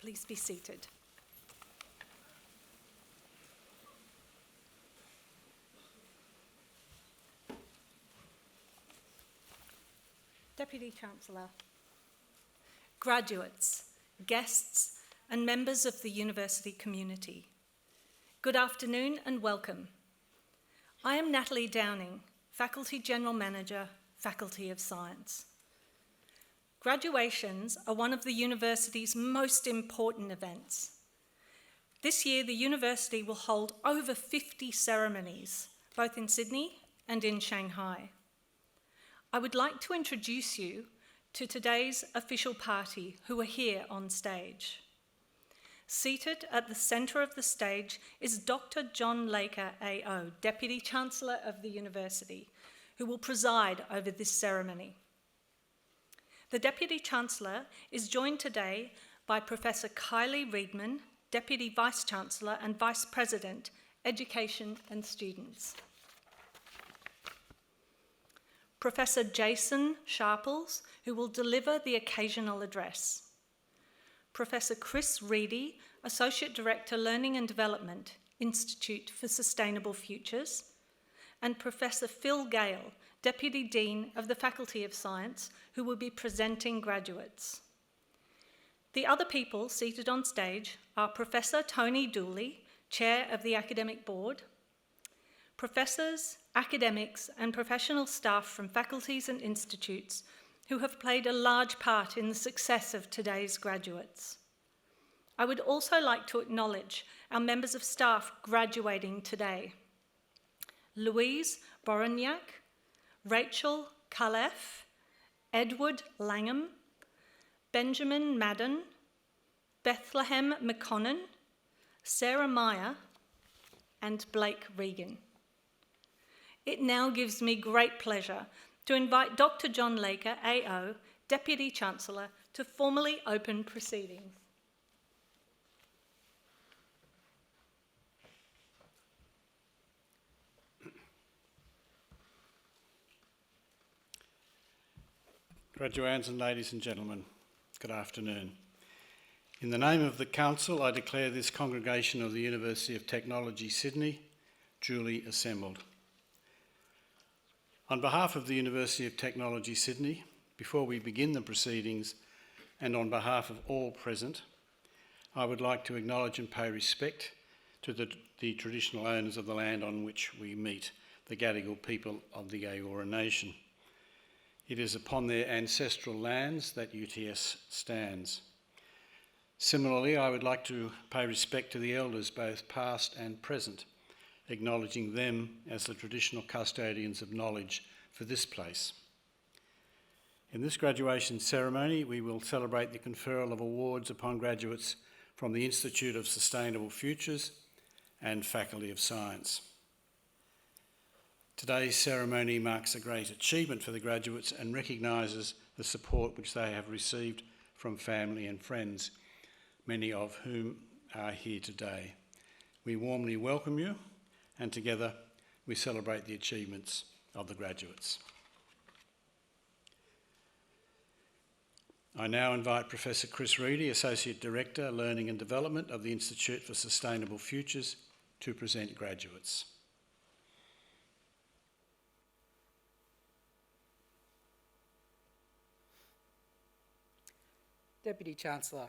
Please be seated. Deputy Chancellor, graduates, guests, and members of the university community, good afternoon and welcome. I am Natalie Downing, Faculty General Manager, Faculty of Science. Graduations are one of the university's most important events. This year, the university will hold over 50 ceremonies, both in Sydney and in Shanghai. I would like to introduce you to today's official party who are here on stage. Seated at the centre of the stage is Dr. John Laker, AO, Deputy Chancellor of the University, who will preside over this ceremony. The Deputy Chancellor is joined today by Professor Kylie Reedman, Deputy Vice-Chancellor and Vice President, Education and Students. Professor Jason Sharples, who will deliver the occasional address. Professor Chris Reedy, Associate Director, Learning and Development, Institute for Sustainable Futures, and Professor Phil Gale, Deputy Dean of the Faculty of Science, who will be presenting graduates. The other people seated on stage are Professor Tony Dooley, Chair of the Academic Board, professors, academics, and professional staff from faculties and institutes who have played a large part in the success of today's graduates. I would also like to acknowledge our members of staff graduating today. Louise Boronyak, Rachel Kalef, Edward Langham, Benjamin Madden, Bethlehem McConnon, Sarah Meyer, and Blake Regan. It now gives me great pleasure to invite Dr. John Laker, AO, Deputy Chancellor, to formally open proceedings. Graduands and ladies and gentlemen, good afternoon. In the name of the Council, I declare this congregation of the University of Technology, Sydney, duly assembled. On behalf of the University of Technology, Sydney, before we begin the proceedings, and on behalf of all present, I would like to acknowledge and pay respect to the traditional owners of the land on which we meet, the Gadigal people of the Eora Nation. It is upon their ancestral lands that UTS stands. Similarly, I would like to pay respect to the elders, both past and present, acknowledging them as the traditional custodians of knowledge for this place. In this graduation ceremony, we will celebrate the conferral of awards upon graduates from the Institute of Sustainable Futures and Faculty of Science. Today's ceremony marks a great achievement for the graduates and recognises the support which they have received from family and friends, many of whom are here today. We warmly welcome you, and together we celebrate the achievements of the graduates. I now invite Professor Chris Reedy, Associate Director, Learning and Development of the Institute for Sustainable Futures, to present graduates. Deputy Chancellor,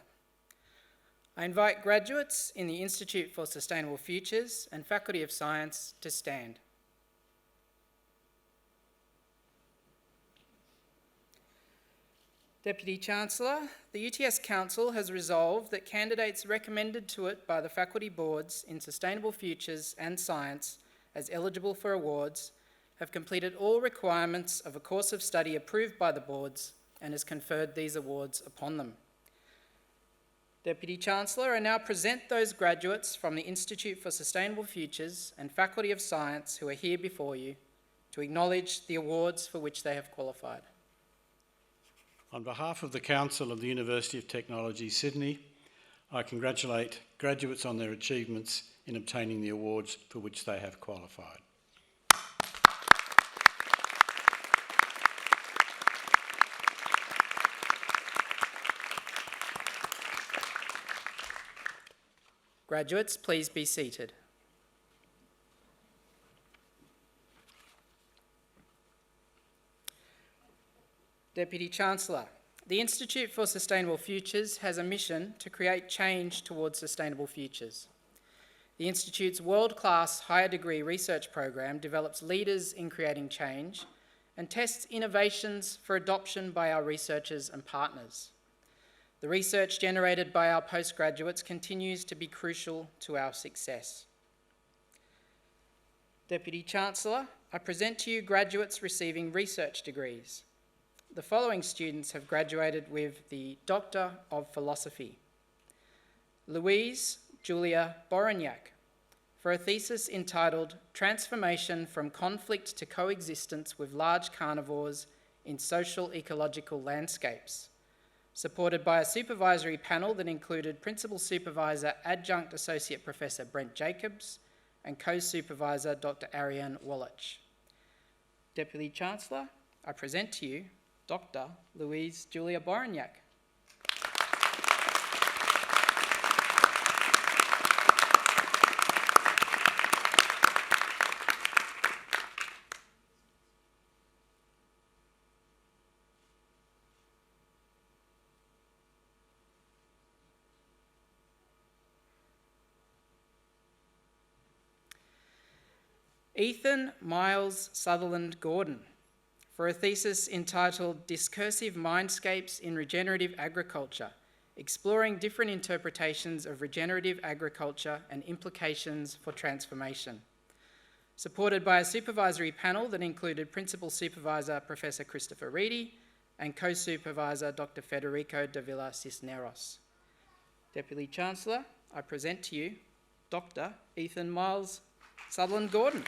I invite graduates in the Institute for Sustainable Futures and Faculty of Science to stand. Deputy Chancellor, the UTS Council has resolved that candidates recommended to it by the faculty boards in Sustainable Futures and Science as eligible for awards have completed all requirements of a course of study approved by the boards and has conferred these awards upon them. Deputy Chancellor, I now present those graduates from the Institute for Sustainable Futures and Faculty of Science who are here before you to acknowledge the awards for which they have qualified. On behalf of the Council of the University of Technology, Sydney, I congratulate graduates on their achievements in obtaining the awards for which they have qualified. Graduates, please be seated. Deputy Chancellor, the Institute for Sustainable Futures has a mission to create change towards sustainable futures. The Institute's world-class higher degree research program develops leaders in creating change and tests innovations for adoption by our researchers and partners. The research generated by our postgraduates continues to be crucial to our success. Deputy Chancellor, I present to you graduates receiving research degrees. The following students have graduated with the Doctor of Philosophy. Louise Julia Borignac, for a thesis entitled Transformation from Conflict to Coexistence with Large Carnivores in Social Ecological Landscapes, supported by a supervisory panel that included Principal Supervisor Adjunct Associate Professor Brent Jacobs and Co-Supervisor Dr. Ariane Wallach. Deputy Chancellor, I present to you Dr. Louise Julia Borignac. Ethan Miles Sutherland Gordon, for a thesis entitled Discursive Mindscapes in Regenerative Agriculture, exploring different interpretations of regenerative agriculture and implications for transformation, supported by a supervisory panel that included Principal Supervisor Professor Christopher Reedy and Co-Supervisor Dr. Federico Davila Cisneros. Deputy Chancellor, I present to you Dr. Ethan Miles Sutherland Gordon.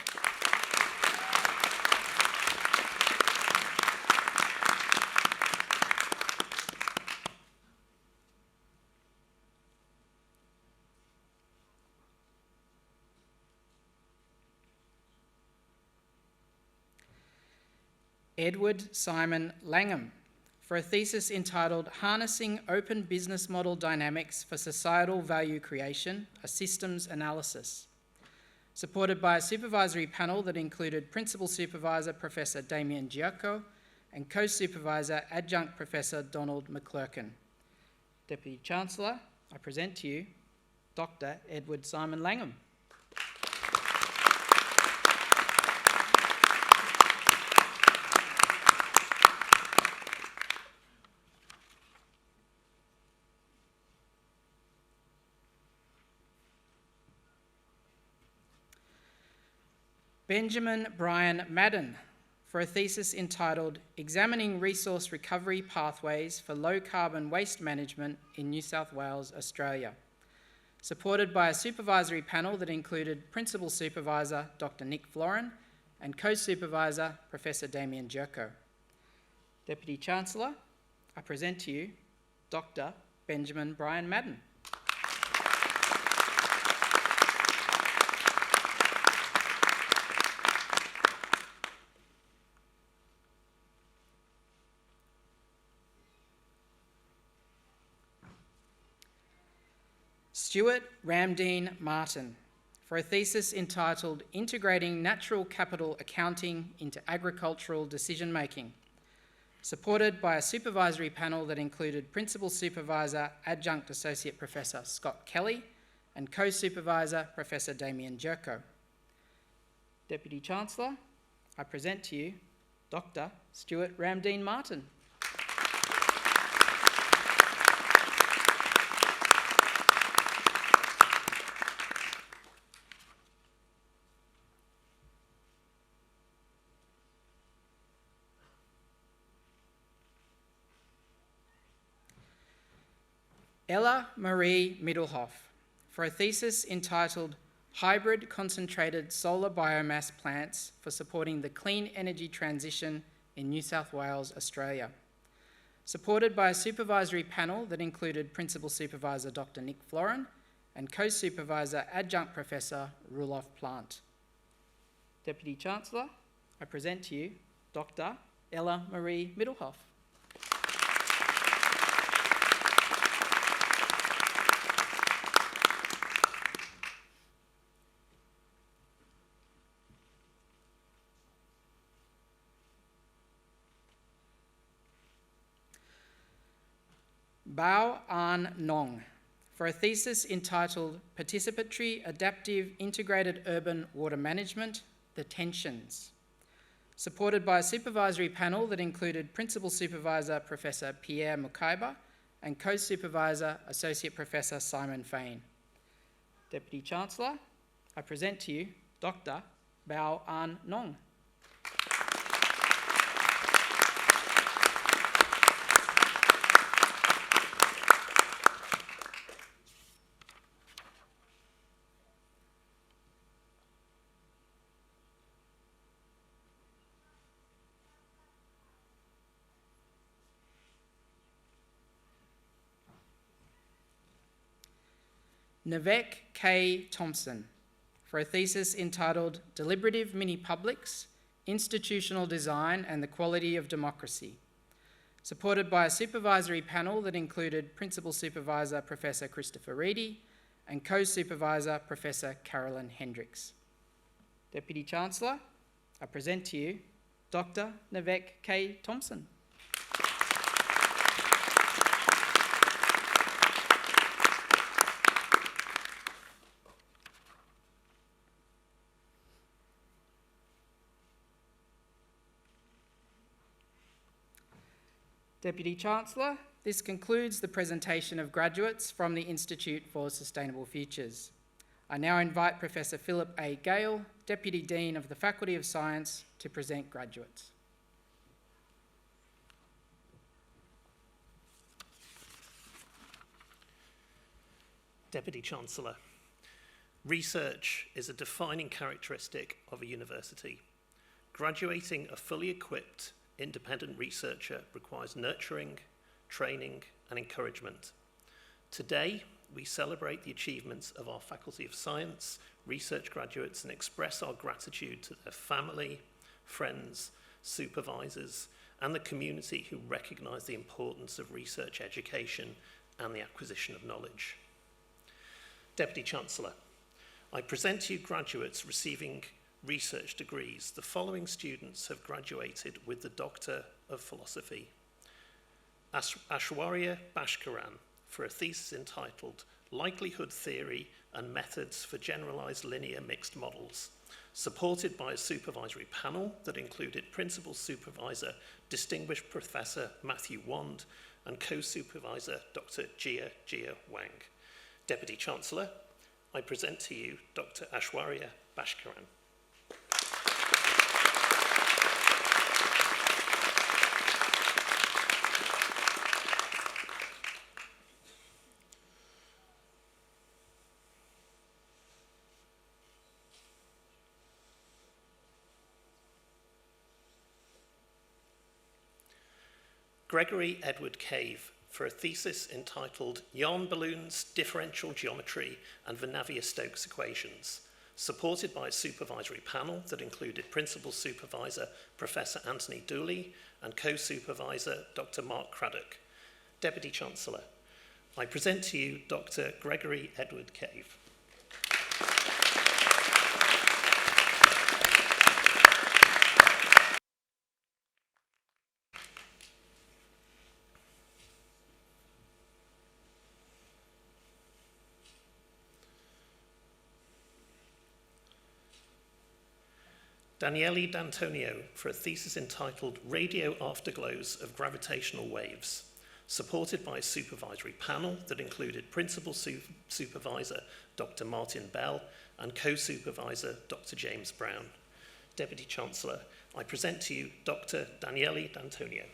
Edward Simon Langham, for a thesis entitled Harnessing Open Business Model Dynamics for Societal Value Creation, a Systems Analysis, supported by a supervisory panel that included Principal Supervisor Professor Damien Giacco and Co-Supervisor Adjunct Professor Donald McClurkin. Deputy Chancellor, I present to you Dr. Edward Simon Langham. Benjamin Brian Madden, for a thesis entitled Examining Resource Recovery Pathways for Low Carbon Waste Management in New South Wales, Australia, supported by a supervisory panel that included Principal Supervisor Dr. Nick Florin and Co-Supervisor Professor Damien Giacco. Deputy Chancellor, I present to you Dr. Benjamin Brian Madden. Stuart Ramdean Martin, for a thesis entitled Integrating Natural Capital Accounting into Agricultural Decision Making, supported by a supervisory panel that included Principal Supervisor Adjunct Associate Professor Scott Kelly and Co-Supervisor Professor Damien Giacco. Deputy Chancellor, I present to you Dr. Stuart Ramdean Martin. Ella Marie Middelhoff, for a thesis entitled Hybrid Concentrated Solar Biomass Plants for Supporting the Clean Energy Transition in New South Wales, Australia, supported by a supervisory panel that included Principal Supervisor Dr. Nick Florin and Co-Supervisor Adjunct Professor Roelof Plant. Deputy Chancellor, I present to you Dr. Ella Marie Middelhoff. Bao An Nong for a thesis entitled Participatory Adaptive Integrated Urban Water Management, The Tensions, supported by a supervisory panel that included Principal Supervisor Professor Pierre Mukaiba and Co-Supervisor Associate Professor Simon Fain. Deputy Chancellor, I present to you Dr. Bao An Nong. Nivek K. Thompson for a thesis entitled Deliberative Mini-Publics, Institutional Design and the Quality of Democracy, supported by a supervisory panel that included Principal Supervisor Professor Christopher Reedy and Co-Supervisor Professor Carolyn Hendricks. Deputy Chancellor, I present to you Dr. Nivek K. Thompson. Deputy Chancellor, this concludes the presentation of graduates from the Institute for Sustainable Futures. I now invite Professor Philip A. Gale, Deputy Dean of the Faculty of Science, to present graduates. Deputy Chancellor, research is a defining characteristic of a university. Graduating a fully equipped, independent researcher requires nurturing, training, and encouragement. Today, we celebrate the achievements of our Faculty of Science research graduates and express our gratitude to their family, friends, supervisors, and the community who recognise the importance of research education and the acquisition of knowledge. Deputy Chancellor, I present to you graduates receiving research degrees. The following students have graduated with the Doctor of Philosophy. Aishwarya Bhaskaran for a thesis entitled Likelihood Theory and Methods for Generalized Linear Mixed Models, supported by a supervisory panel that included Principal Supervisor Distinguished Professor Matthew Wand and Co-Supervisor Dr. Jia Wang. Deputy Chancellor, I present to you Dr. Aishwarya Bhaskaran. Gregory Edward Cave for a thesis entitled Yarn Balloons, Differential Geometry and the Navier-Stokes Equations, supported by a supervisory panel that included Principal Supervisor Professor Anthony Dooley and Co-Supervisor Dr. Mark Craddock. Deputy Chancellor, I present to you Dr. Gregory Edward Cave. Daniele D'Antonio for a thesis entitled Radio Afterglows of Gravitational Waves, supported by a supervisory panel that included Principal Supervisor Dr. Martin Bell and Co-Supervisor Dr. James Brown. Deputy Chancellor, I present to you Dr. Daniele D'Antonio.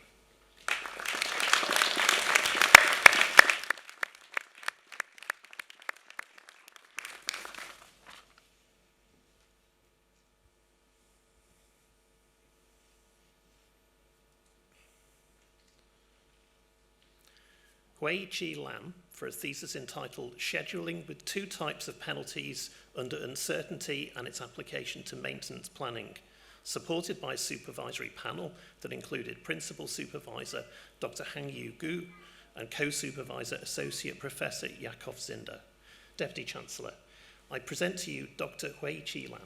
Hui-Chi Lam for a thesis entitled Scheduling with Two Types of Penalties Under Uncertainty and Its Application to Maintenance Planning, supported by a supervisory panel that included Principal Supervisor Dr. Hangyu Gu and Co-Supervisor Associate Professor Yakov Zinder. Deputy Chancellor, I present to you Dr. Hui-Chi Lam.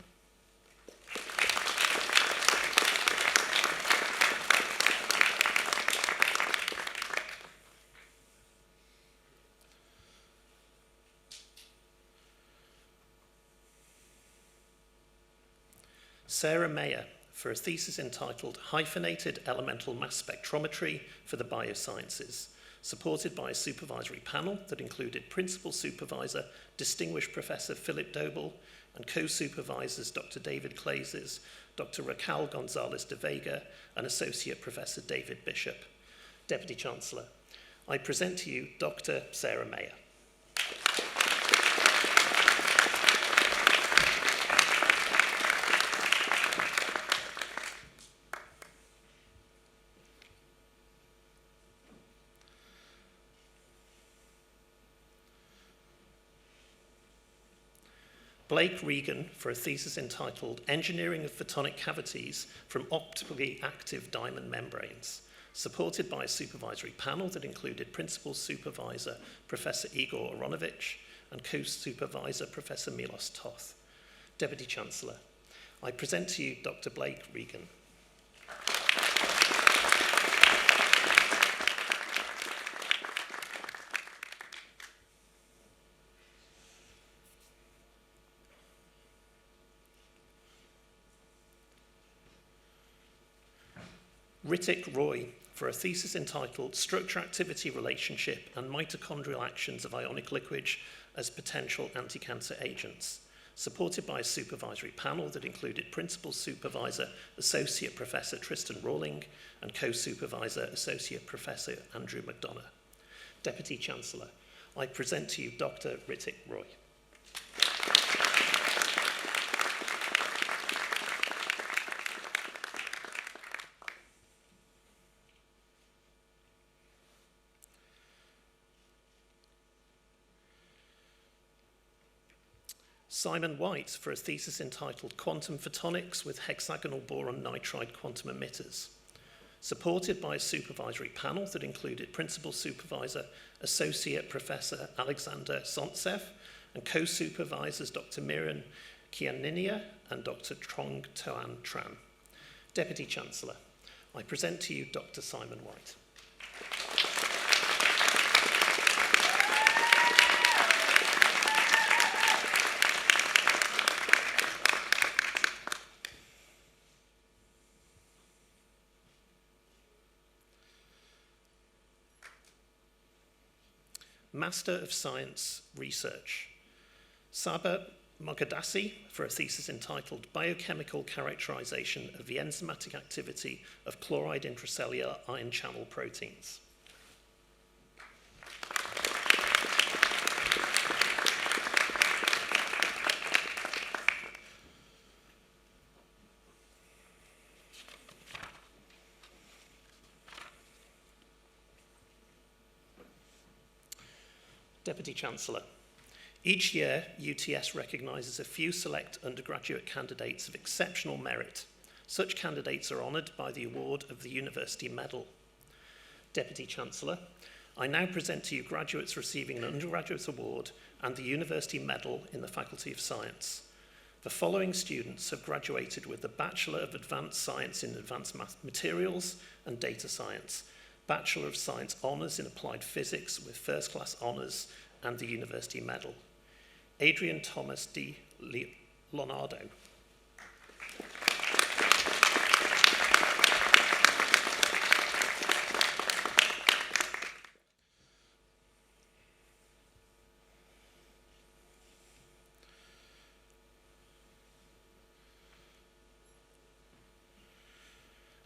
Sarah Mayer for a thesis entitled Hyphenated Elemental Mass Spectrometry for the Biosciences, supported by a supervisory panel that included Principal Supervisor, Distinguished Professor Philip Doble, and co-supervisors Dr. David Claeses, Dr. Raquel Gonzalez de Vega, and Associate Professor David Bishop. Deputy Chancellor, I present to you Dr. Sarah Mayer. Blake Regan for a thesis entitled Engineering of Photonic Cavities from Optically Active Diamond Membranes, supported by a supervisory panel that included Principal Supervisor Professor Igor Aronovich and co-supervisor Professor Milos Toth. Deputy Chancellor, I present to you Dr. Blake Regan. Ritik Roy for a thesis entitled Structure-Activity Relationship and Mitochondrial Actions of Ionic Liquid as Potential Anti-Cancer Agents, supported by a supervisory panel that included Principal Supervisor Associate Professor Tristan Rawling and co-supervisor Associate Professor Andrew McDonough. Deputy Chancellor, I present to you Dr. Ritik Roy. Simon White for a thesis entitled Quantum Photonics with Hexagonal Boron Nitride Quantum Emitters, supported by a supervisory panel that included Principal Supervisor Associate Professor Alexander Sontsev and co-supervisors Dr. Miriam Kianinia and Dr. Trong Toan Tran. Deputy Chancellor, I present to you Dr. Simon White. Master of Science Research, Saba Mogadassi for a thesis entitled Biochemical Characterization of the Enzymatic Activity of Chloride Intracellular Ion Channel Proteins. Deputy Chancellor, each year UTS recognises a few select undergraduate candidates of exceptional merit. Such candidates are honoured by the award of the University Medal. Deputy Chancellor, I now present to you graduates receiving an undergraduate award and the University Medal in the Faculty of Science. The following students have graduated with the Bachelor of Advanced Science in Advanced Materials and Data Science, Bachelor of Science Honours in Applied Physics with First Class Honours and the University Medal. Adrian Thomas D. Leonardo.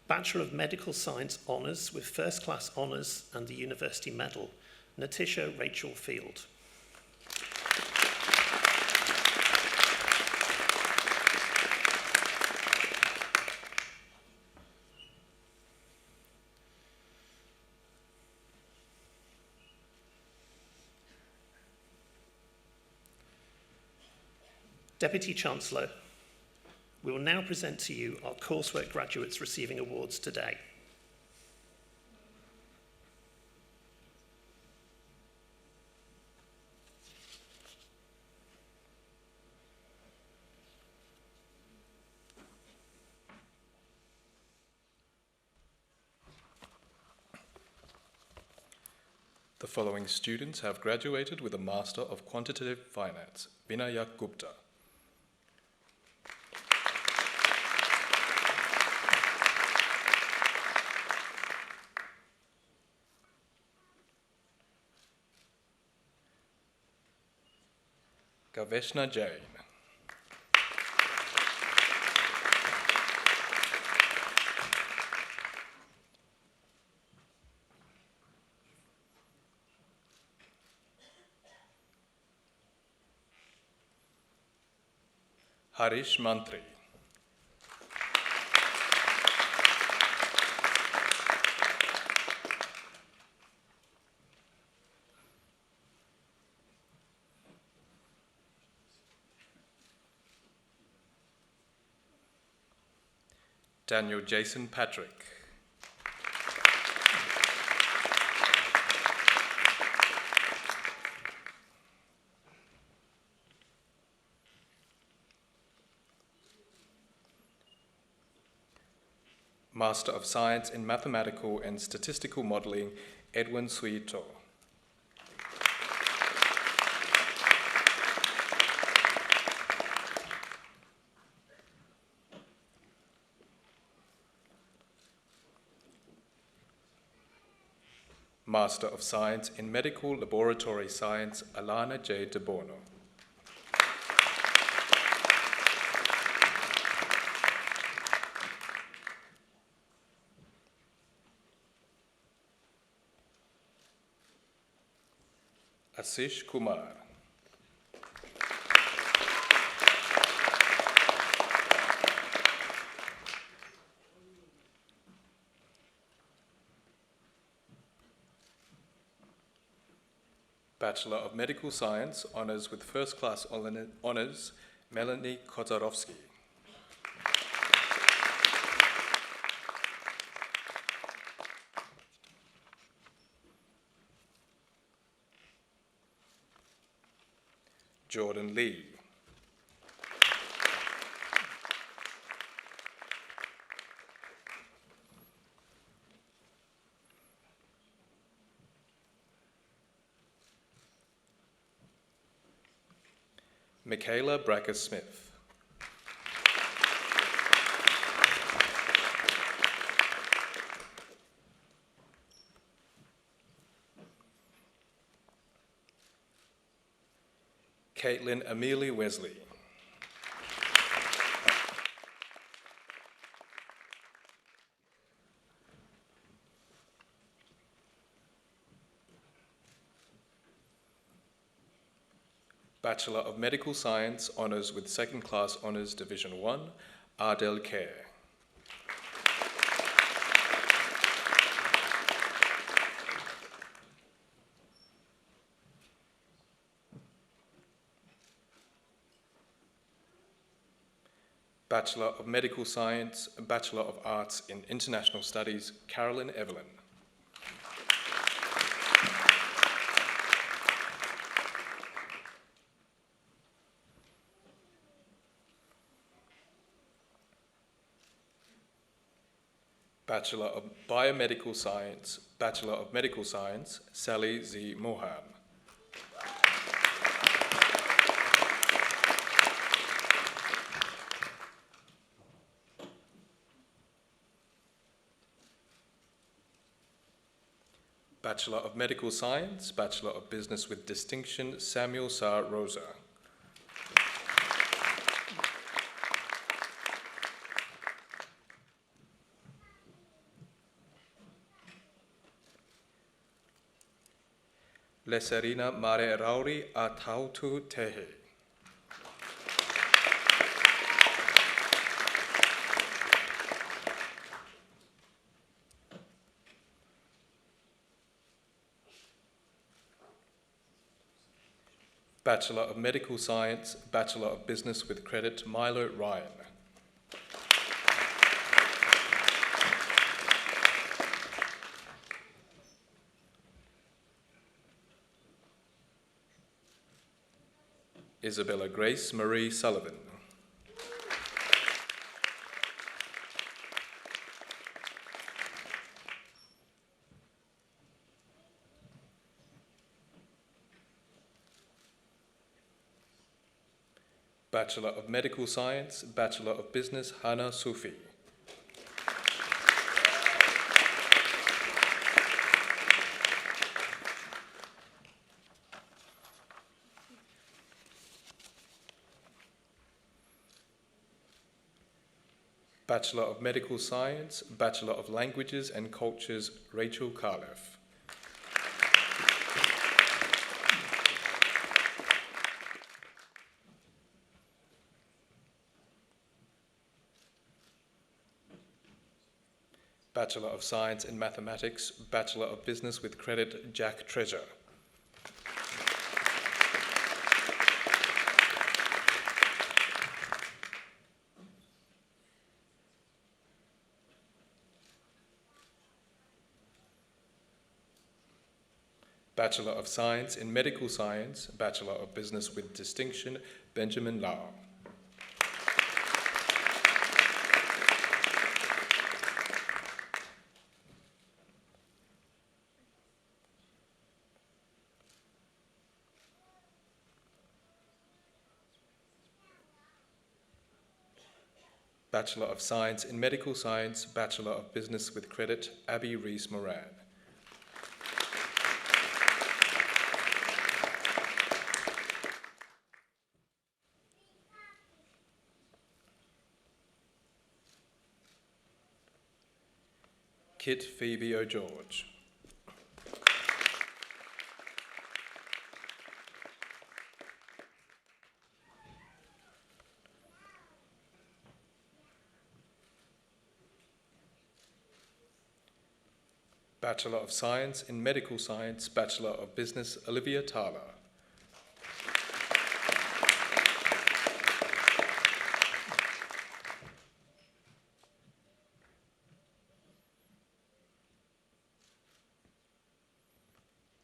Bachelor of Medical Science Honours with First Class Honours and the University Medal, Natisha Rachel Field. Deputy Chancellor, we will now present to you our coursework graduates receiving awards today. The following students have graduated with a Master of Quantitative Finance, Vinayak Gupta. Gaveshna Jain. Harish Mantri. Daniel Jason Patrick. Master of Science in Mathematical and Statistical Modelling, Edwin Suito. Master of Science in Medical Laboratory Science, Alana J. De Bono. Asish Kumar. Bachelor of Medical Science, Honours with First Class Honours, Melanie Kotarovsky. Jordan Lee. Michaela Bracker-Smith. Caitlin Amelie Wesley. Bachelor of Medical Science, Honours with Second Class Honours Division 1, Ardell Kerr. Bachelor of Medical Science, Bachelor of Arts in International Studies, Carolyn Evelyn. Bachelor of Biomedical Science, Bachelor of Medical Science, Sally Z. Mohan. Bachelor of Medical Science, Bachelor of Business with Distinction, Samuel Sar Rosa. Leserina Mare Rauri Atautu Tehe. Bachelor of Medical Science, Bachelor of Business with Credit, Milo Ryan. Isabella Grace Marie Sullivan. Bachelor of Medical Science, Bachelor of Business, Hannah Sufi. Bachelor of Medical Science, Bachelor of Languages and Cultures, Rachel Karlev. Bachelor of Science in Mathematics, Bachelor of Business with Credit, Jack Treasure. Bachelor of Science in Medical Science, Bachelor of Business with Distinction, Benjamin Lau. Bachelor of Science in Medical Science, Bachelor of Business with Credit, Abby Rees-Moran. Kit Phoebe O'George. Bachelor of Science in Medical Science, Bachelor of Business, Olivia Thaler.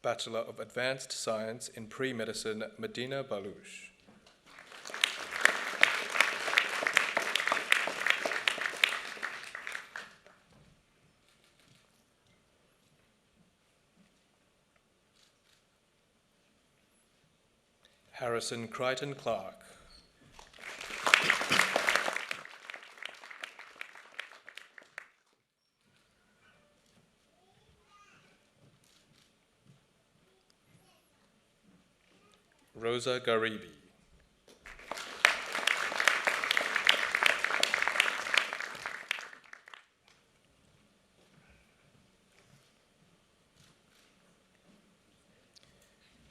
Bachelor of Advanced Science in Pre-Medicine, Medina Balush. Harrison Crichton Clark. Rosa Garibi.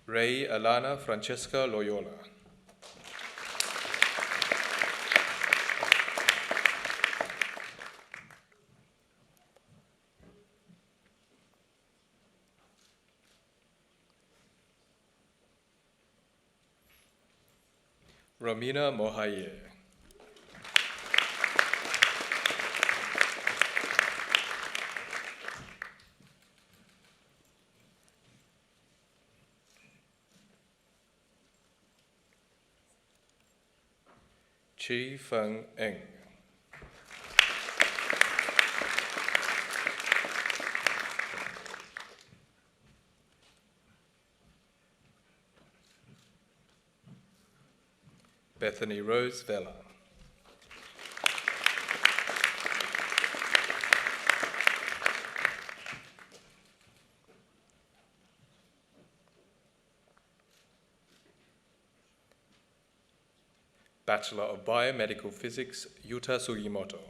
Ray Alana Francesca Loyola. Romina Mohaye. Chi Feng Eng. Bethany Rose Vela. Bachelor of Biomedical Physics, Yuta Sugimoto.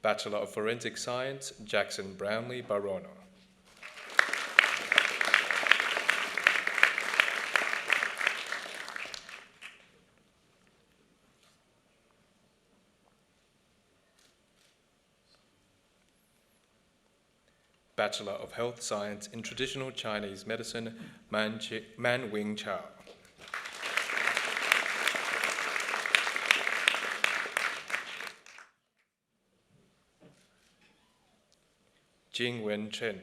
Bachelor of Forensic Science, Jackson Brownlee Barono. Bachelor of Health Science in Traditional Chinese Medicine, Man Wing Chao. Jing Wen Chen.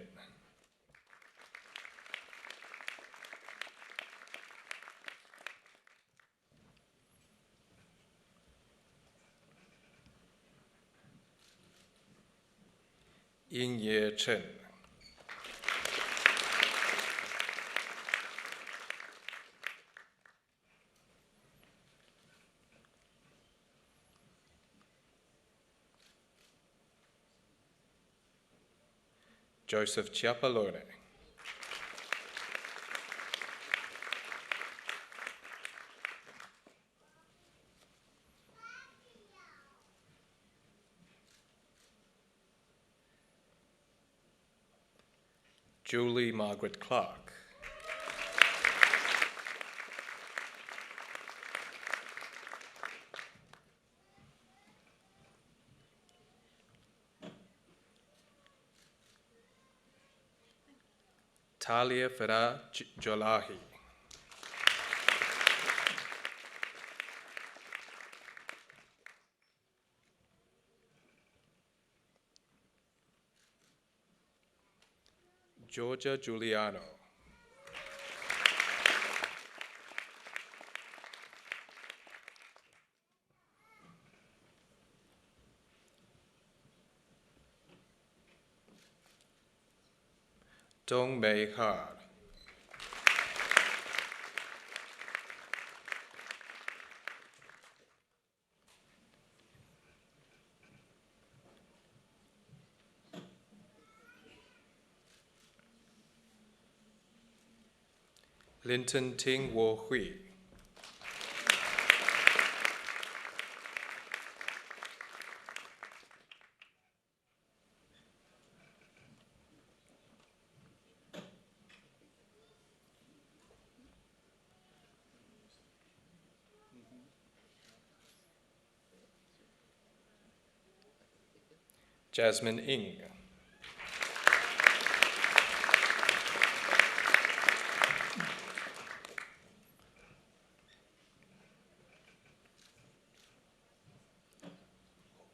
Ying Ye Chen. Joseph Chiapalone. Julie Margaret Clark. Talia Farah Jolahi. Georgia Giuliano. Dong Mei Har. Linton Ting Wo Hui. Jasmine Ng.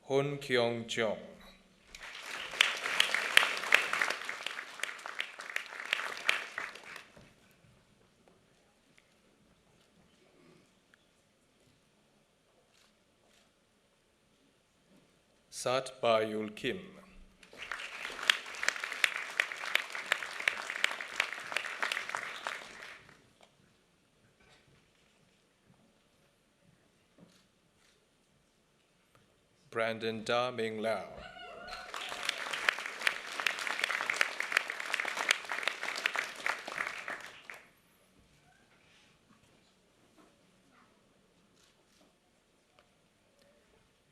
Hun Kyung Jong. Sat Bayul Kim. Brandon Da Ming Lao.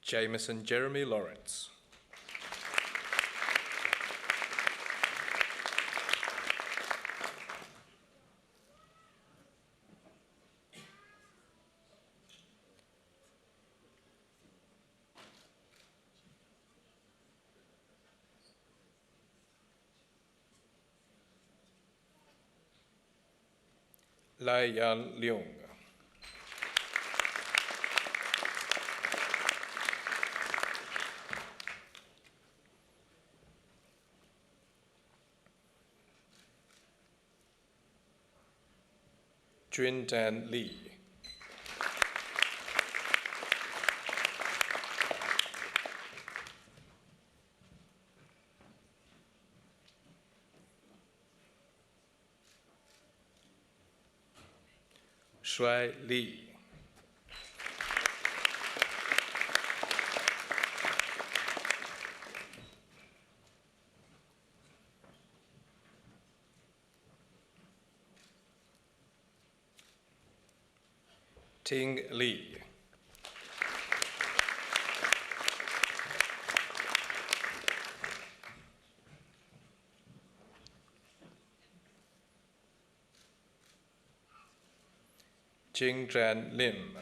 Jameson Jeremy Lawrence. Lai Yan Leung. Jun Dan Lee. Shuai Li. Ting Li. Jing Jan Lim.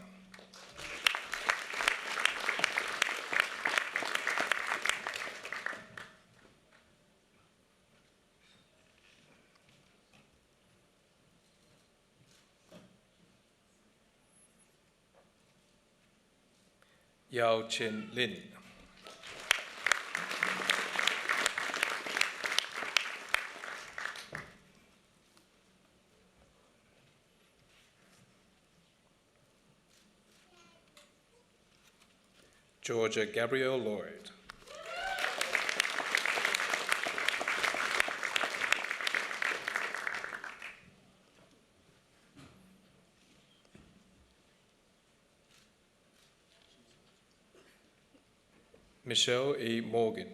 Yao Chin Lin. Georgia Gabrielle Lloyd. Michelle E. Morgan.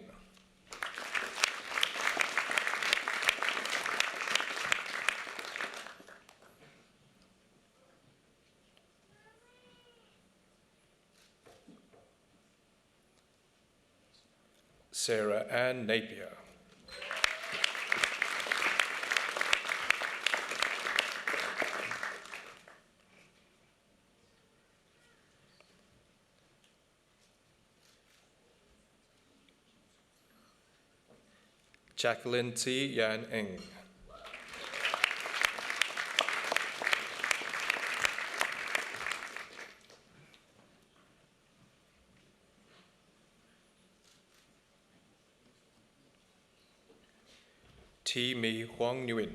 Sarah Ann Napier. Jacqueline T. Yan Eng. T. Mi Huang Nguyen.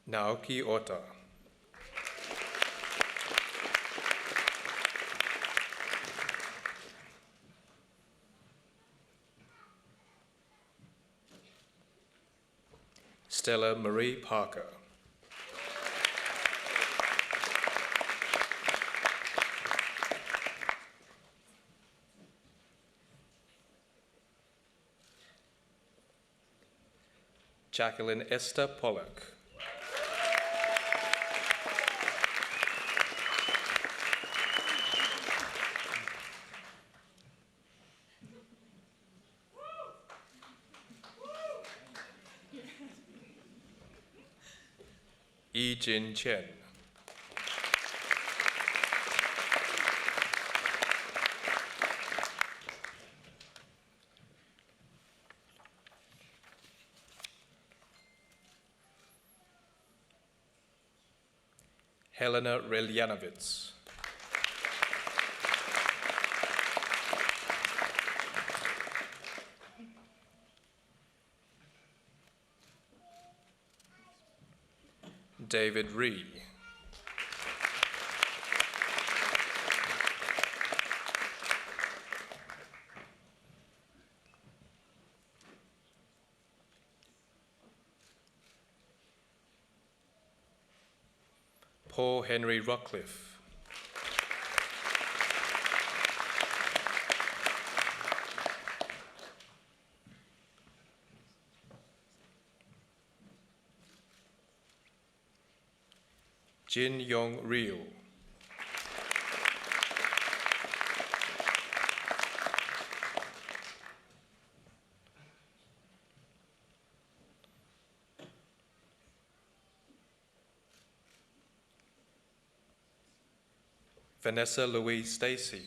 Naoki Ota. Stella Marie Parker. Jacqueline Esther Pollock. Yi Jin Chen. Helena Reljanovitz. David Ree. Paul Henry Rockcliffe. Jin Yong Ryu. Vanessa Louise Stacy.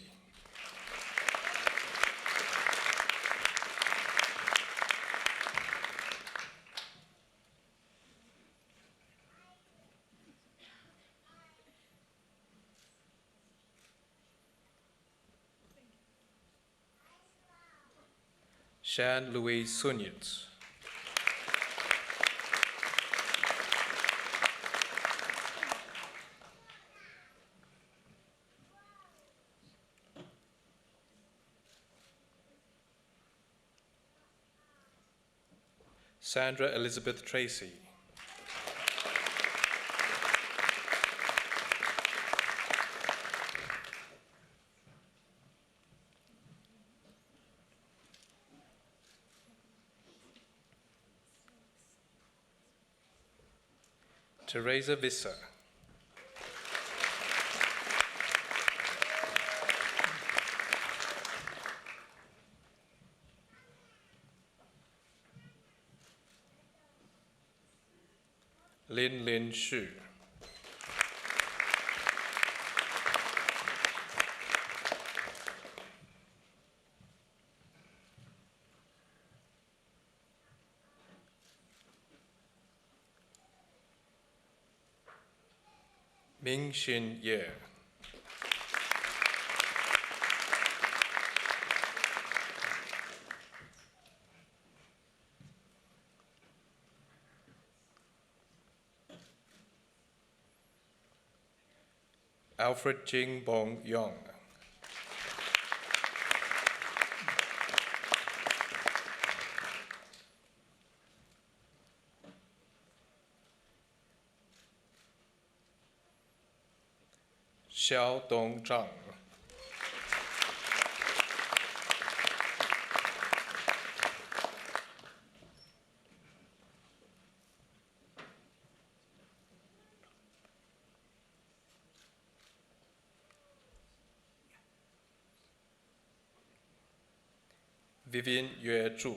Shan Louise Sunyitz. Sandra Elizabeth Tracy. Teresa Visser. Lin Lin Shu. Ming Xin Ye. Alfred Jing Bong Yong. Xiao Dong Zhang. Vivian Yue Zhu.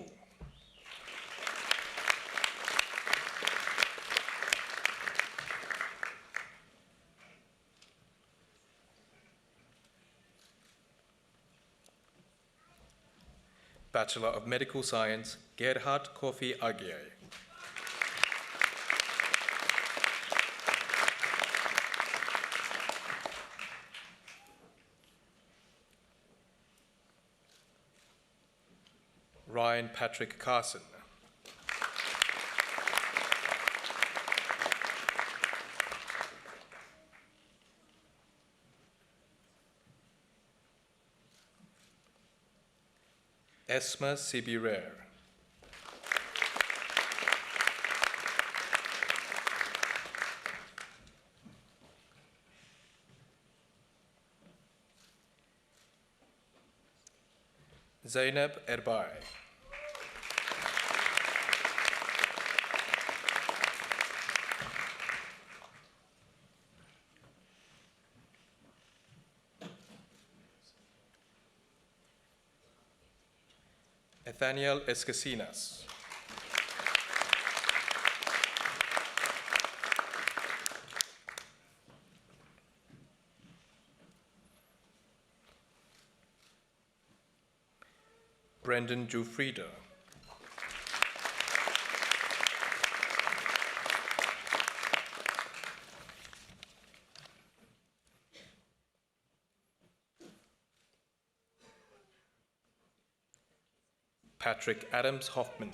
Bachelor of Medical Science, Gerhard Kofi Agie. Ryan Patrick Carson. Esma Sibirer. Zainab Erbai. Nathaniel Escasinas. Brendan Jufrida. Patrick Adams Hoffman.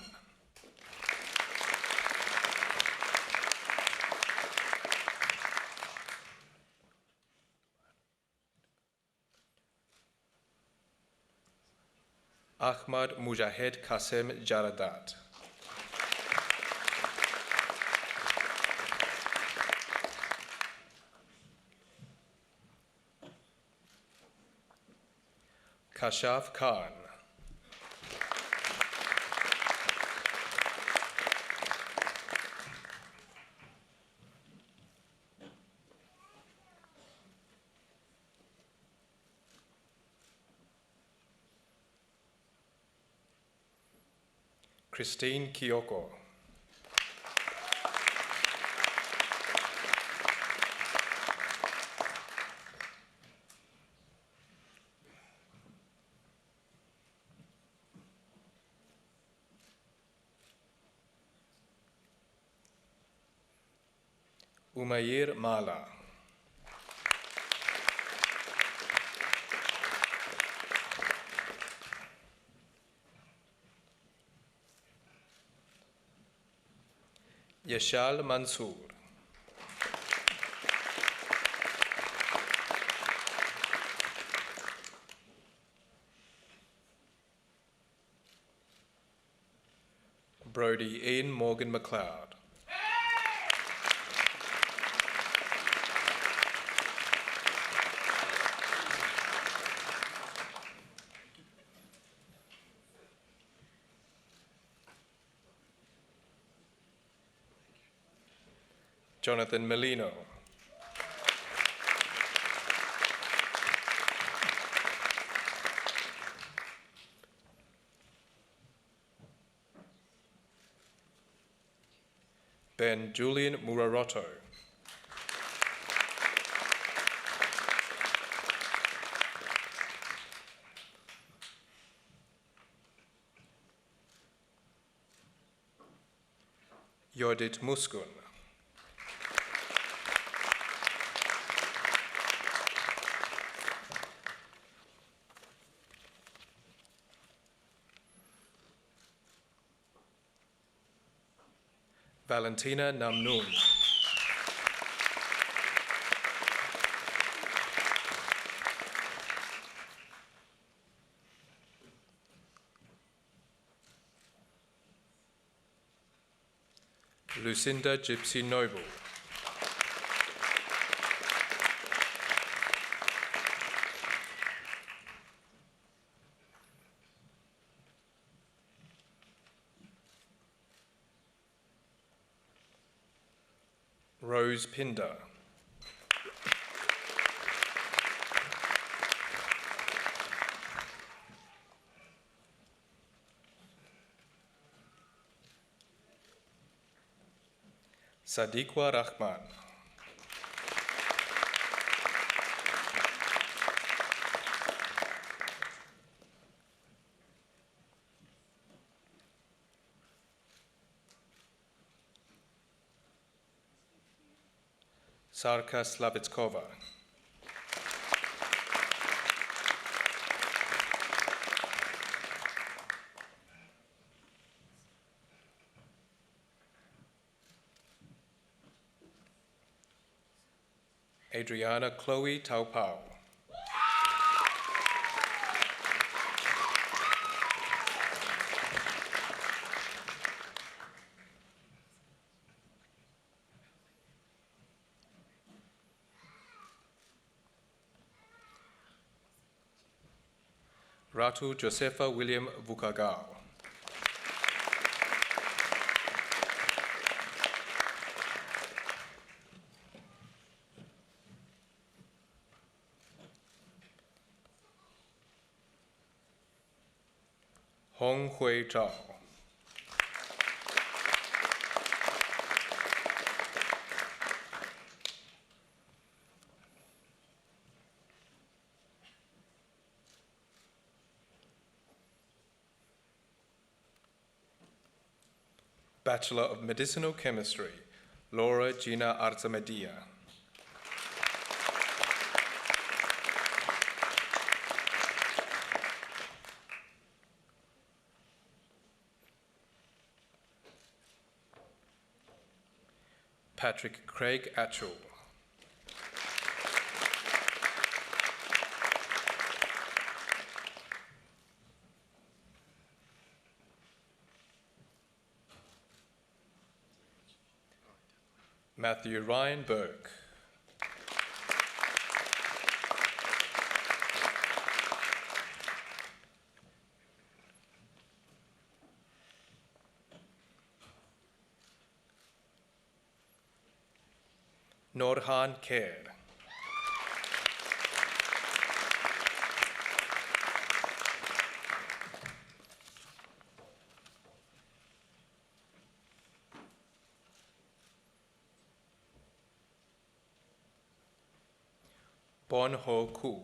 Ahmad Mujahed Kasem Jaradat. Kashaf Khan. Christine Kiyoko. Umair Mala. Yashal Mansoor. Brody Ian Morgan McLeod. Jonathan Melino. Ben Julian Muraroto. Yodit Muskun. Valentina Namnoon. Lucinda Gypsy Noble. Rose Pinder. Sadiqa Rahman. Sarka Slavitskova. Adriana Chloe Taupau. Ratu Josefa William Vukagao. Hong Hui Zhao. Bachelor of Medicinal Chemistry, Laura Gina Arzamedia. Patrick Craig Atchell. Matthew Ryan Burke. Norhan Kher. Bon Ho Koo.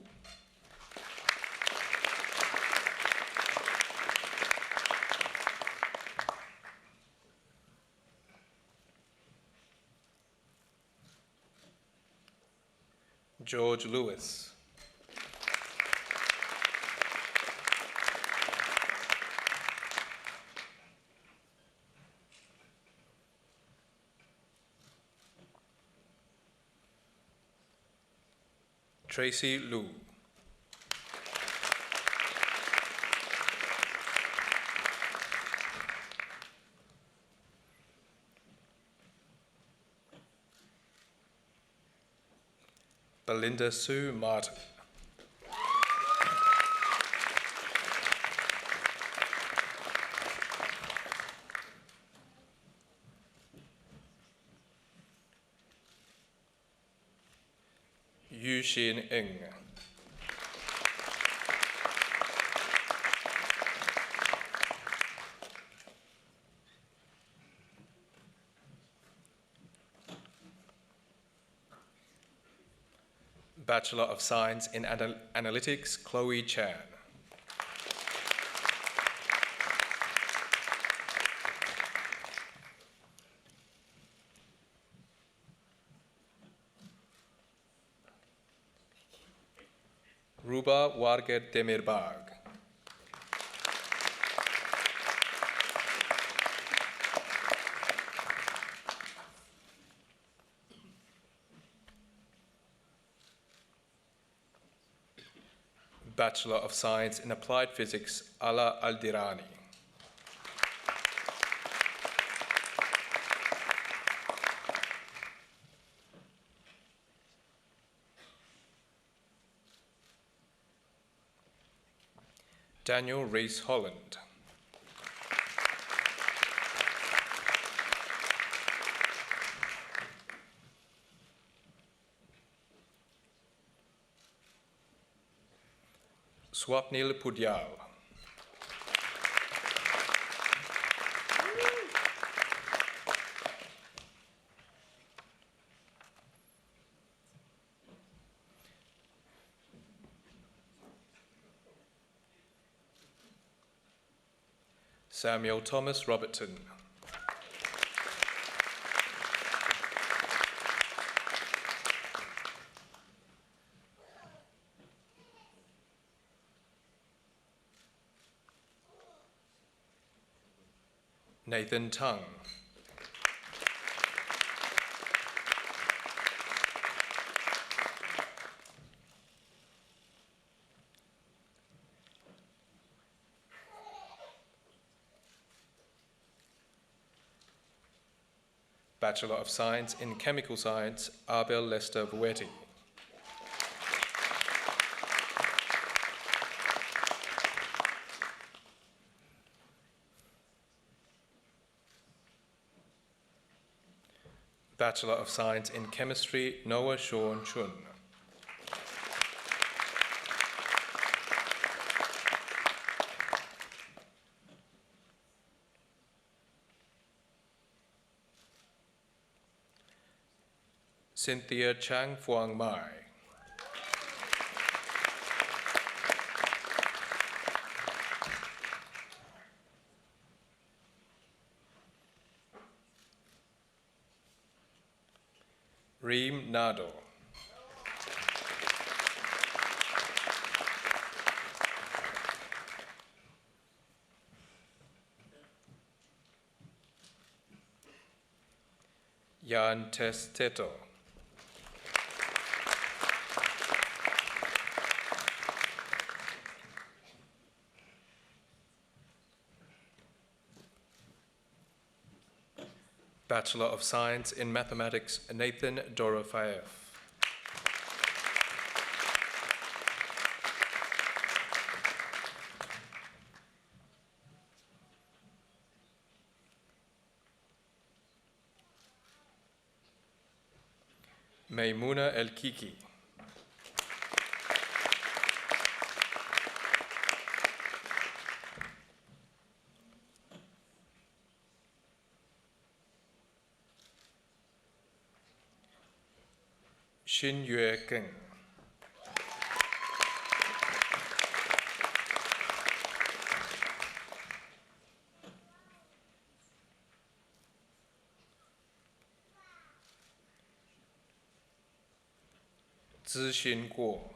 George Lewis. Tracy Liu. Belinda Sue Martin. Yu Xin Eng. Bachelor of Science in Analytics, Chloe Chan. Ruba Warget Demirbag. Bachelor of Science in Applied Physics, Ala Aldirani. Daniel Rees Holland. Swapnil Pudyal. Samuel Thomas Robertson. Nathan Tung. Bachelor of Science in Chemical Science, Abel Lester Buetti. Bachelor of Science in Chemistry, Noah Sean Chun. Cynthia Chang Phuong Mai. Reem Nado. Jan Testeto. Bachelor of Science in Mathematics, Nathan Dorofaev. Maimuna El Kiki. Xin Yue Geng. Zhi Xin Guo.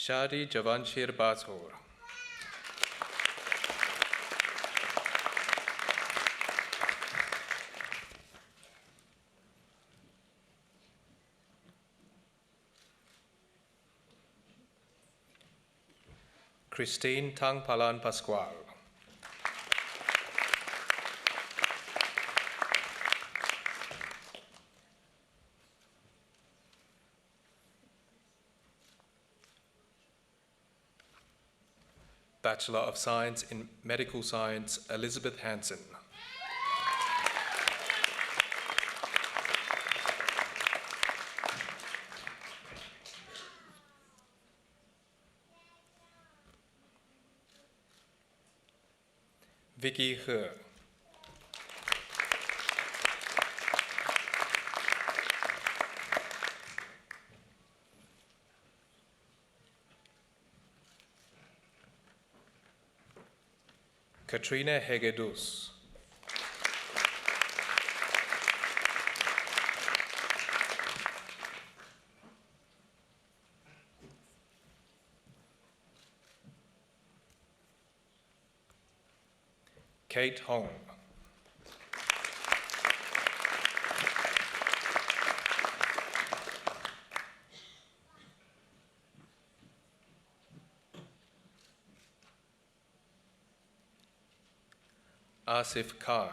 Shadi Javanshir Bathor. Christine Tang Palan Pascual. Bachelor of Science in Medical Science, Elizabeth Hansen. Vicky He. Katrina Hegedus. Kate Hong. Asif Khan.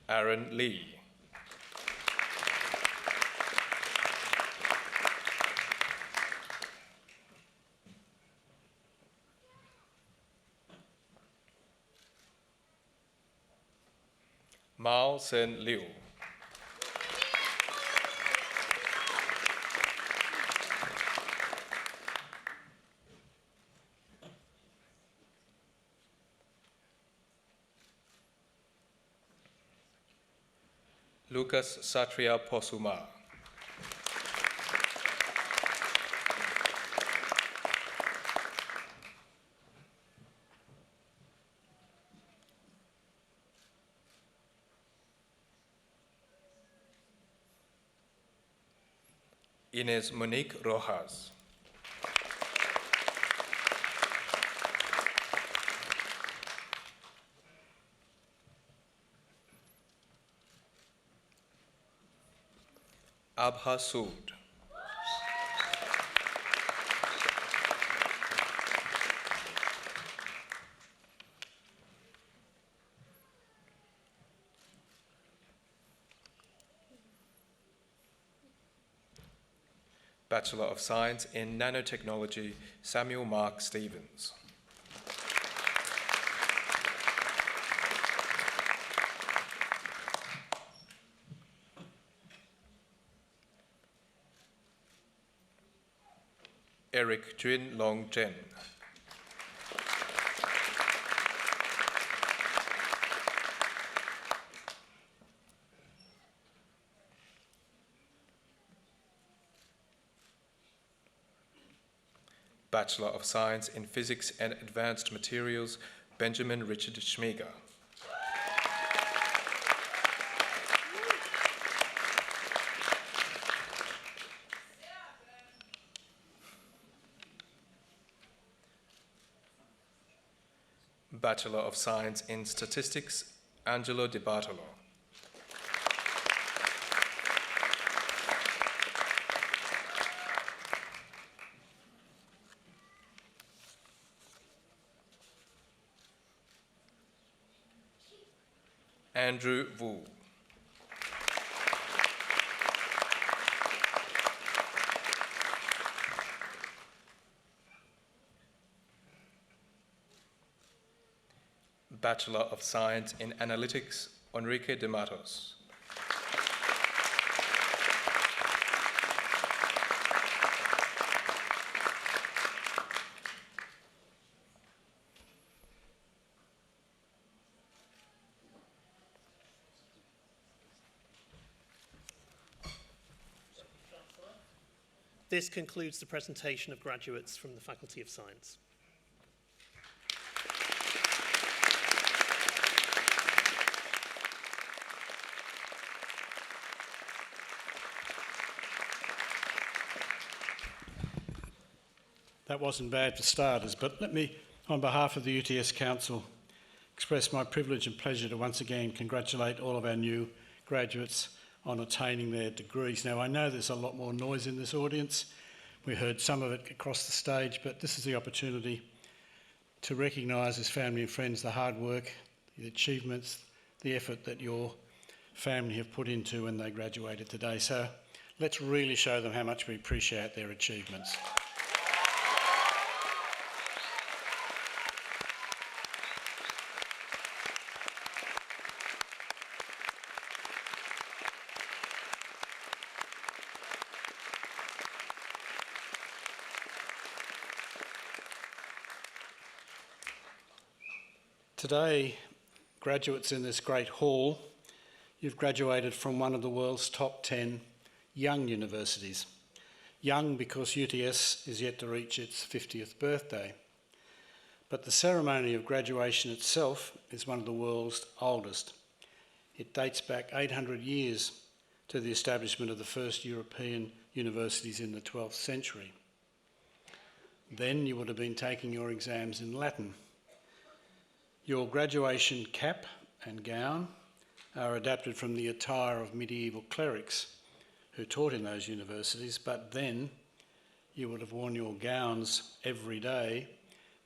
Aaron Lee. Mao Sen Liu. Lucas Satria Posuma. Ines Monique Rojas. Abha Sood. Bachelor of Science in Nanotechnology, Samuel Mark Stevens. Eric Jun Long Jen. Bachelor of Science in Physics and Advanced Materials, Benjamin Richard Schmiger. Bachelor of Science in Statistics, Angelo Di Bartolo. Andrew Wu. Bachelor of Science in Analytics, Enrique de Matos. This concludes the presentation of graduates from the Faculty of Science. That wasn't bad for starters, but let me, on behalf of the UTS Council, express my privilege and pleasure to once again congratulate all of our new graduates on attaining their degrees. Now, I know there's a lot more noise in this audience. We heard some of it across the stage, but this is the opportunity to recognise as family and friends the hard work, the achievements, the effort that your family have put into when they graduated today. So let's really show them how much we appreciate their achievements. Today, graduates in this great hall, you've graduated from one of the world's top 10 young universities. Young because UTS is yet to reach its 50th birthday. But the ceremony of graduation itself is one of the world's oldest. It dates back 800 years to the establishment of the first European universities in the 12th century. Then you would have been taking your exams in Latin. Your graduation cap and gown are adapted from the attire of medieval clerics who taught in those universities, but then you would have worn your gowns every day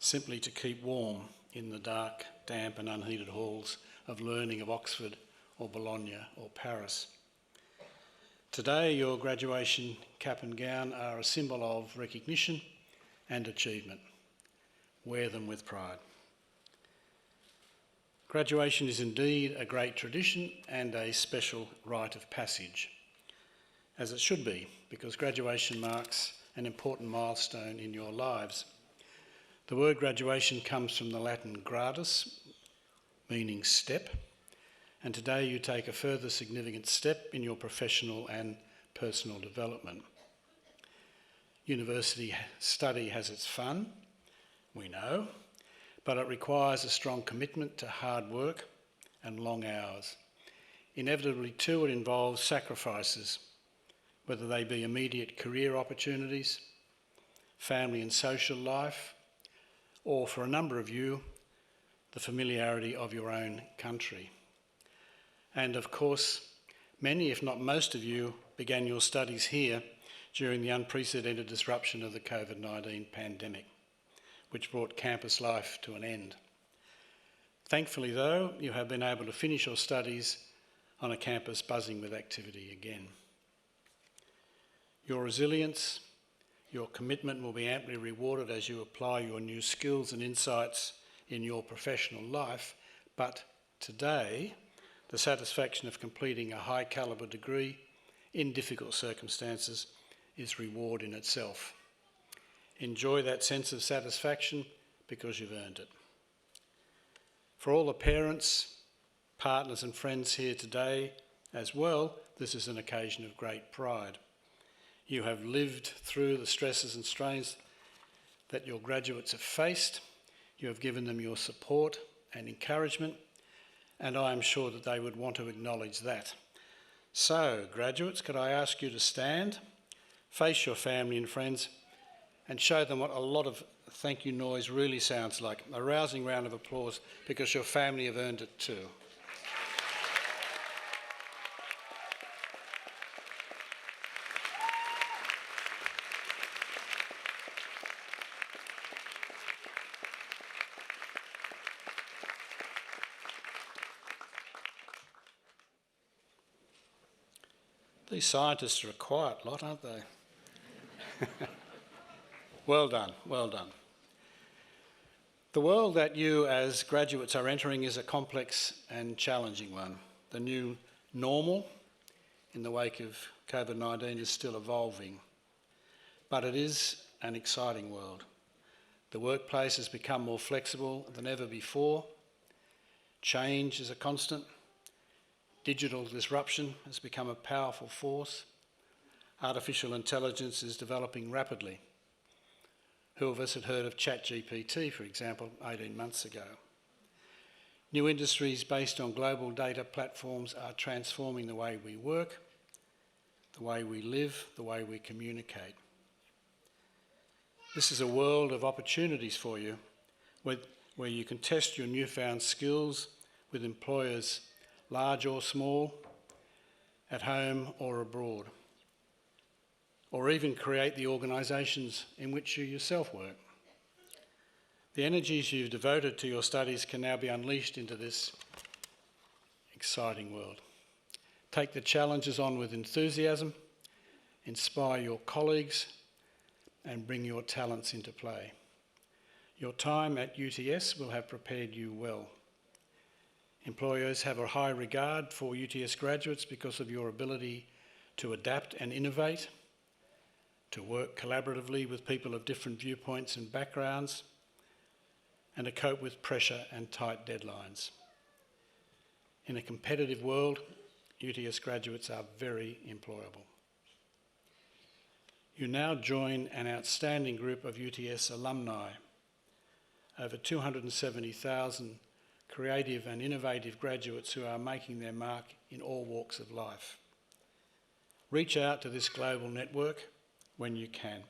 simply to keep warm in the dark, damp and unheated halls of learning of Oxford or Bologna or Paris. Today, your graduation cap and gown are a symbol of recognition and achievement. Wear them with pride. Graduation is indeed a great tradition and a special rite of passage, as it should be, because graduation marks an important milestone in your lives. The word graduation comes from the Latin gradus, meaning step, and today you take a further significant step in your professional and personal development. University study has its fun, we know, but it requires a strong commitment to hard work and long hours. Inevitably too, it involves sacrifices, whether they be immediate career opportunities, family and social life, or for a number of you, the familiarity of your own country. And of course, many, if not most of you, began your studies here during the unprecedented disruption of the COVID-19 pandemic, which brought campus life to an end. Thankfully, though, you have been able to finish your studies on a campus buzzing with activity again. Your resilience, your commitment will be amply rewarded as you apply your new skills and insights in your professional life, but today, the satisfaction of completing a high calibre degree in difficult circumstances is reward in itself. Enjoy that sense of satisfaction because you've earned it. For all the parents, partners and friends here today as well, this is an occasion of great pride. You have lived through the stresses and strains that your graduates have faced. You have given them your support and encouragement, and I am sure that they would want to acknowledge that. So, graduates, could I ask you to stand, face your family and friends, and show them what a lot of thank you noise really sounds like. A rousing round of applause, because your family have earned it too. These scientists are a quiet lot, aren't they? Well done, well done. The world that you as graduates are entering is a complex and challenging one. The new normal in the wake of COVID-19 is still evolving, but it is an exciting world. The workplace has become more flexible than ever before. Change is a constant. Digital disruption has become a powerful force. Artificial intelligence is developing rapidly. Who of us had heard of ChatGPT, for example, 18 months ago? New industries based on global data platforms are transforming the way we work, the way we live, the way we communicate. This is a world of opportunities for you, where you can test your newfound skills with employers large or small, at home or abroad, or even create the organisations in which you yourself work. The energies you've devoted to your studies can now be unleashed into this exciting world. Take the challenges on with enthusiasm, inspire your colleagues, and bring your talents into play. Your time at UTS will have prepared you well. Employers have a high regard for UTS graduates because of your ability to adapt and innovate, to work collaboratively with people of different viewpoints and backgrounds, and to cope with pressure and tight deadlines. In a competitive world, UTS graduates are very employable. You now join an outstanding group of UTS alumni, over 270,000 creative and innovative graduates who are making their mark in all walks of life. Reach out to this global network when you can.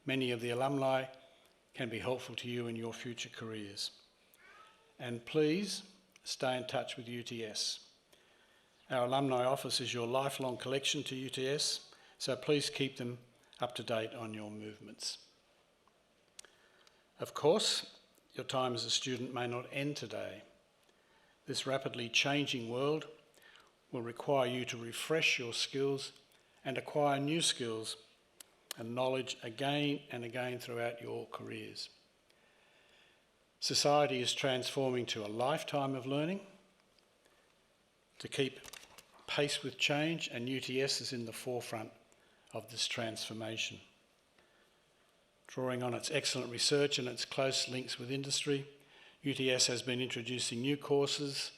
Many of the alumni can be helpful to you in your future careers. And please stay in touch with UTS. Our alumni office is your lifelong collection to UTS, so please keep them up to date on your movements. Of course, your time as a student may not end today. This rapidly changing world will require you to refresh your skills and acquire new skills and knowledge again and again throughout your careers. Society is transforming to a lifetime of learning to keep pace with change, and UTS is in the forefront of this transformation. Drawing on its excellent research and its close links with industry, UTS has been introducing new courses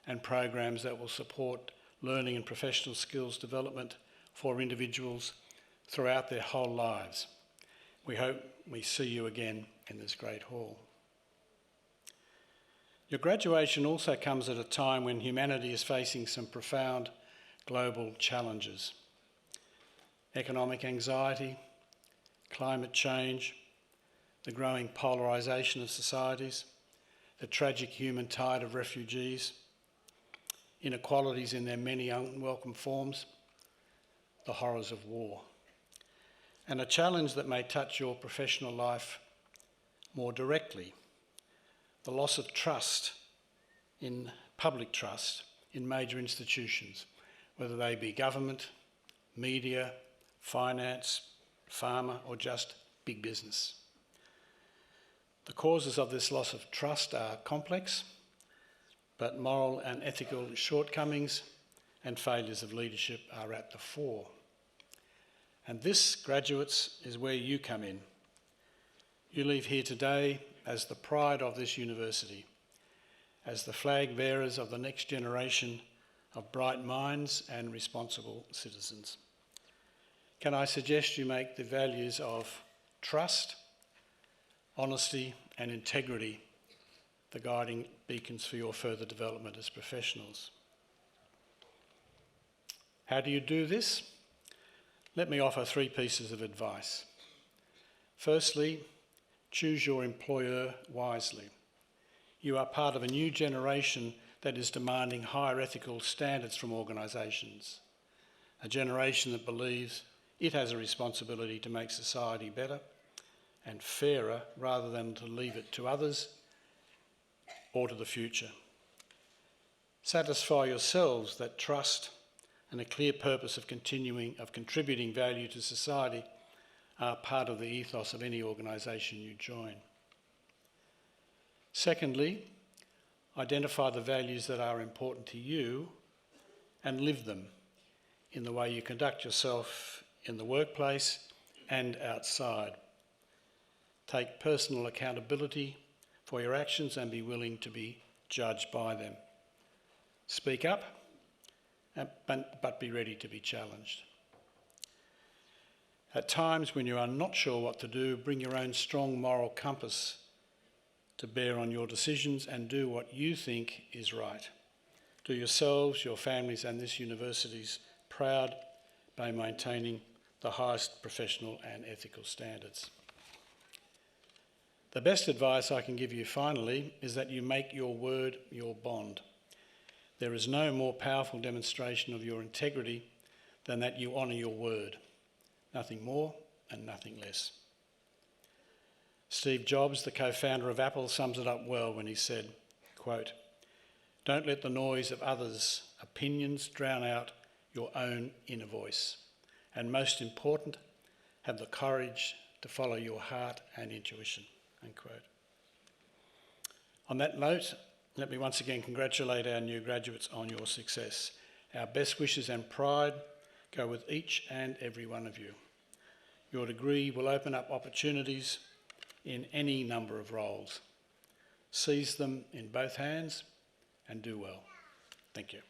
and programs that will support learning and professional skills development for individuals throughout their whole lives. We hope we see you again in this great hall. Your graduation also comes at a time when humanity is facing some profound global challenges. Economic anxiety, climate change, the growing polarisation of societies, the tragic human tide of refugees, inequalities in their many unwelcome forms, the horrors of war, and a challenge that may touch your professional life more directly, the loss of trust in public trust in major institutions, whether they be government, media, finance, pharma, or just big business. The causes of this loss of trust are complex, but moral and ethical shortcomings and failures of leadership are at the fore. And this, graduates, is where you come in. You leave here today as the pride of this university, as the flag bearers of the next generation of bright minds and responsible citizens. Can I suggest you make the values of trust, honesty and integrity the guiding beacons for your further development as professionals? How do you do this? Let me offer 3 pieces of advice. Firstly, choose your employer wisely. You are part of a new generation that is demanding higher ethical standards from organisations, a generation that believes it has a responsibility to make society better and fairer rather than to leave it to others or to the future. Satisfy yourselves that trust and a clear purpose of contributing value to society are part of the ethos of any organisation you join. Secondly, identify the values that are important to you and live them in the way you conduct yourself in the workplace and outside. Take personal accountability for your actions and be willing to be judged by them. Speak up, but be ready to be challenged. At times when you are not sure what to do, bring your own strong moral compass to bear on your decisions and do what you think is right. Do yourselves, your families and this university's proud by maintaining the highest professional and ethical standards. The best advice I can give you finally is that you make your word your bond. There is no more powerful demonstration of your integrity than that you honour your word. Nothing more and nothing less. Steve Jobs, the co-founder of Apple, sums it up well when he said, quote, "Don't let the noise of others' opinions drown out your own inner voice. And most important, have the courage to follow your heart and intuition." Unquote. On that note, let me once again congratulate our new graduates on your success. Our best wishes and pride go with each and every one of you. Your degree will open up opportunities in any number of roles. Seize them in both hands and do well. Thank you.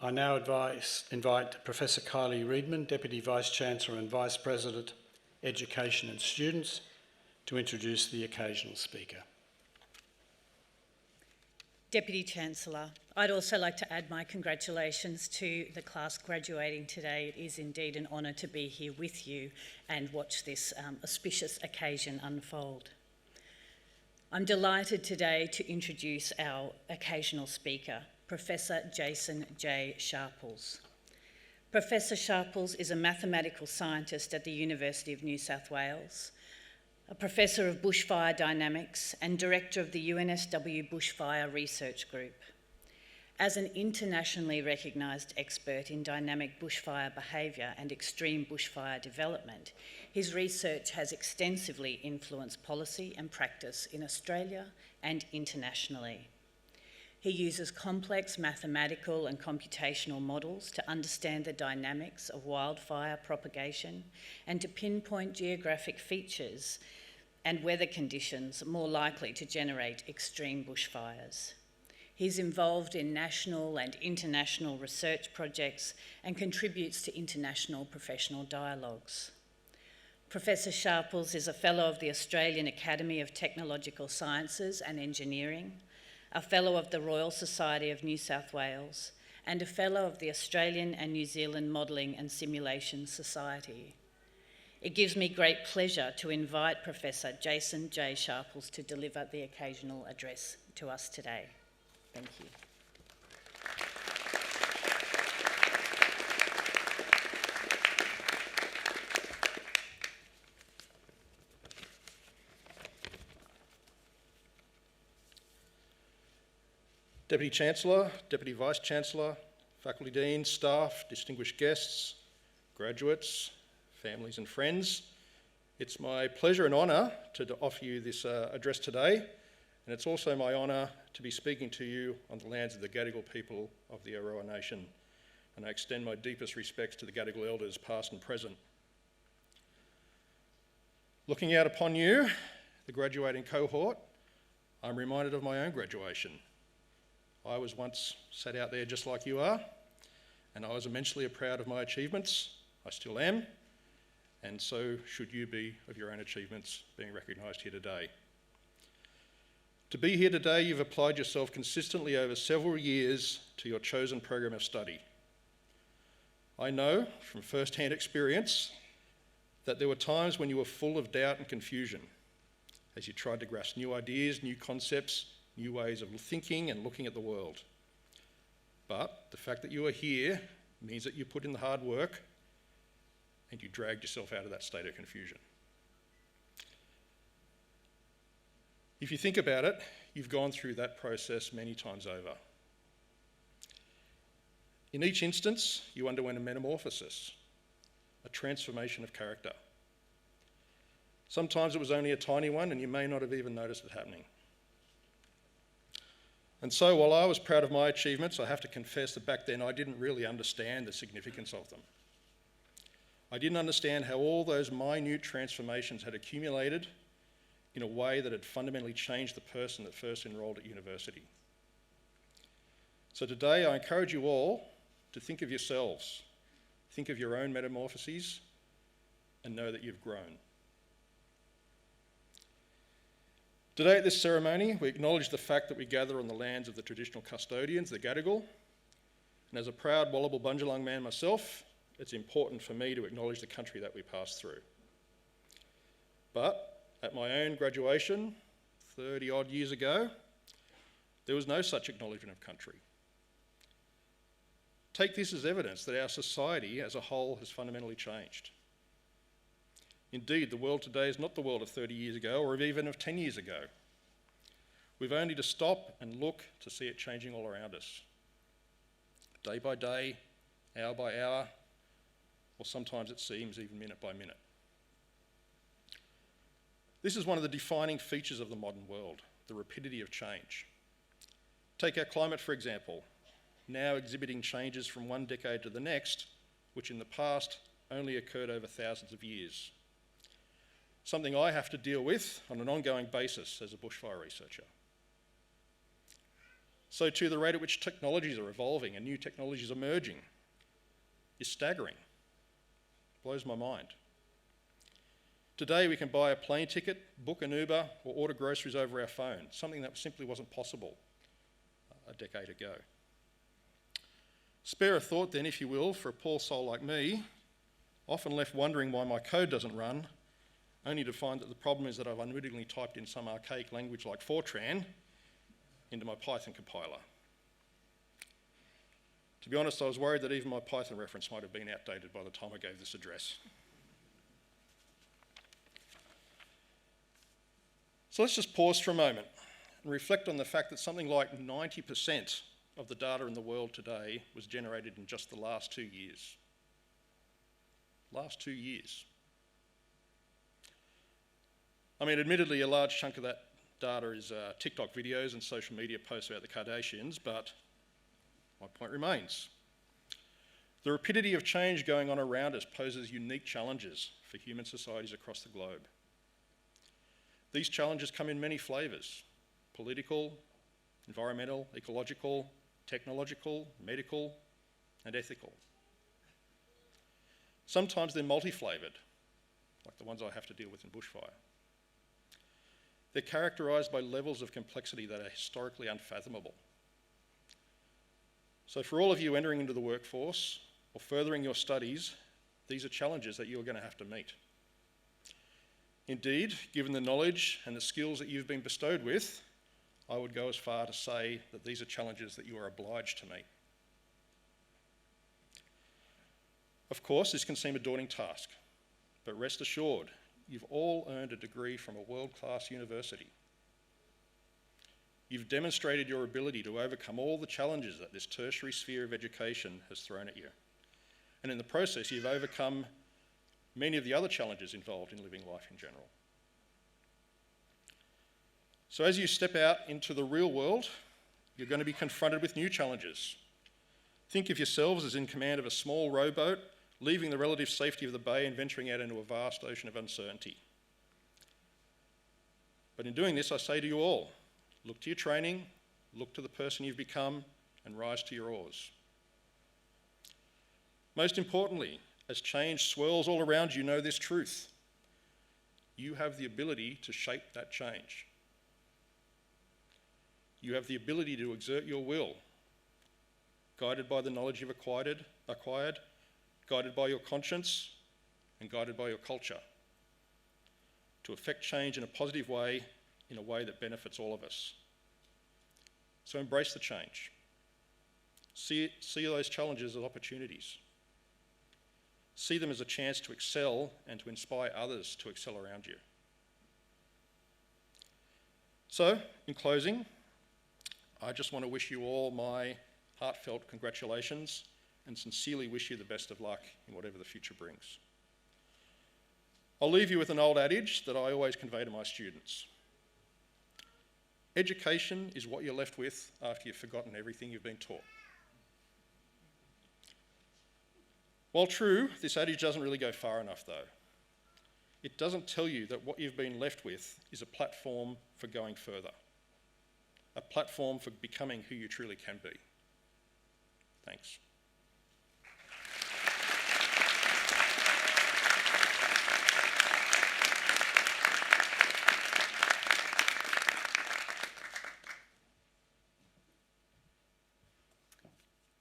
I now invite Professor Kylie Reedman, Deputy Vice-Chancellor and Vice President, Education and Students, to introduce the occasional speaker. Deputy Chancellor, I'd also like to add my congratulations to the class graduating today. It is indeed an honour to be here with you and watch this auspicious occasion unfold. I'm delighted today to introduce our occasional speaker, Professor Jason J. Sharples. Professor Sharples is a mathematical scientist at the University of New South Wales, a professor of bushfire dynamics and director of the UNSW Bushfire Research Group. As an internationally recognised expert in dynamic bushfire behaviour and extreme bushfire development, his research has extensively influenced policy and practice in Australia and internationally. He uses complex mathematical and computational models to understand the dynamics of wildfire propagation and to pinpoint geographic features and weather conditions more likely to generate extreme bushfires. He's involved in national and international research projects and contributes to international professional dialogues. Professor Sharples is a Fellow of the Australian Academy of Technological Sciences and Engineering, a Fellow of the Royal Society of New South Wales, and a Fellow of the Australian and New Zealand Modelling and Simulation Society. It gives me great pleasure to invite Professor Jason J. Sharples to deliver the occasional address to us today. Thank you. Deputy Chancellor, Deputy Vice-Chancellor, Faculty Dean, staff, distinguished guests, graduates, families and friends, it's my pleasure and honour to offer you this address today, and it's also my honour to be speaking to you on the lands of the Gadigal people of the Eora Nation, and I extend my deepest respects to the Gadigal elders past and present. Looking out upon you, the graduating cohort, I'm reminded of my own graduation. I was once sat out there just like you are, and I was immensely proud of my achievements. I still am, and so should you be of your own achievements being recognised here today. To be here today, you've applied yourself consistently over several years to your chosen program of study. I know from first-hand experience that there were times when you were full of doubt and confusion as you tried to grasp new ideas, new concepts, new ways of thinking and looking at the world. But the fact that you are here means that you put in the hard work and you dragged yourself out of that state of confusion. If you think about it, you've gone through that process many times over. In each instance, you underwent a metamorphosis, a transformation of character. Sometimes it was only a tiny one and you may not have even noticed it happening. And so while I was proud of my achievements, I have to confess that back then I didn't really understand the significance of them. I didn't understand how all those minute transformations had accumulated in a way that had fundamentally changed the person that first enrolled at university. So today I encourage you all to think of yourselves, think of your own metamorphoses, and know that you've grown. Today at this ceremony, we acknowledge the fact that we gather on the lands of the traditional custodians, the Gadigal, and as a proud Wallable Bundjalung man myself, it's important for me to acknowledge the country that we passed through. But at my own graduation, 30 odd years ago, there was no such acknowledgement of country. Take this as evidence that our society as a whole has fundamentally changed. Indeed, the world today is not the world of 30 years ago or even of 10 years ago. We've only to stop and look to see it changing all around us. Day by day, hour by hour, or sometimes it seems even minute by minute. This is one of the defining features of the modern world, the rapidity of change. Take our climate, for example, now exhibiting changes from one decade to the next, which in the past only occurred over thousands of years. Something I have to deal with on an ongoing basis as a bushfire researcher. So too, the rate at which technologies are evolving and new technologies emerging is staggering. Blows my mind. Today we can buy a plane ticket, book an Uber, or order groceries over our phone, something that simply wasn't possible a decade ago. Spare a thought then, if you will, for a poor soul like me, often left wondering why my code doesn't run, only to find that the problem is that I've unwittingly typed in some archaic language like Fortran into my Python compiler. To be honest, I was worried that even my Python reference might have been outdated by the time I gave this address. So let's just pause for a moment and reflect on the fact that something like 90% of the data in the world today was generated in just the last 2 years. Last 2 years. I mean, admittedly, a large chunk of that data is TikTok videos and social media posts about the Kardashians, but my point remains. The rapidity of change going on around us poses unique challenges for human societies across the globe. These challenges come in many flavours: political, environmental, ecological, technological, medical, and ethical. Sometimes they're multi-flavoured, like the ones I have to deal with in bushfire. They're characterised by levels of complexity that are historically unfathomable. So for all of you entering into the workforce or furthering your studies, these are challenges that you're going to have to meet. Indeed, given the knowledge and the skills that you've been bestowed with, I would go as far to say that these are challenges that you are obliged to meet. Of course, this can seem a daunting task, but rest assured, you've all earned a degree from a world-class university. You've demonstrated your ability to overcome all the challenges that this tertiary sphere of education has thrown at you. And in the process, you've overcome many of the other challenges involved in living life in general. So as you step out into the real world, you're going to be confronted with new challenges. Think of yourselves as in command of a small rowboat, leaving the relative safety of the bay and venturing out into a vast ocean of uncertainty. But in doing this, I say to you all, look to your training, look to the person you've become, and rise to your oars. Most importantly, as change swirls all around you, know this truth. You have the ability to shape that change. You have the ability to exert your will, guided by the knowledge you've acquired, guided by your conscience, and guided by your culture, to effect change in a positive way, in a way that benefits all of us. So embrace the change. See those challenges as opportunities. See them as a chance to excel and to inspire others to excel around you. So, in closing, I just want to wish you all my heartfelt congratulations and sincerely wish you the best of luck in whatever the future brings. I'll leave you with an old adage that I always convey to my students. Education is what you're left with after you've forgotten everything you've been taught. While true, this adage doesn't really go far enough though. It doesn't tell you that what you've been left with is a platform for going further, a platform for becoming who you truly can be. Thanks.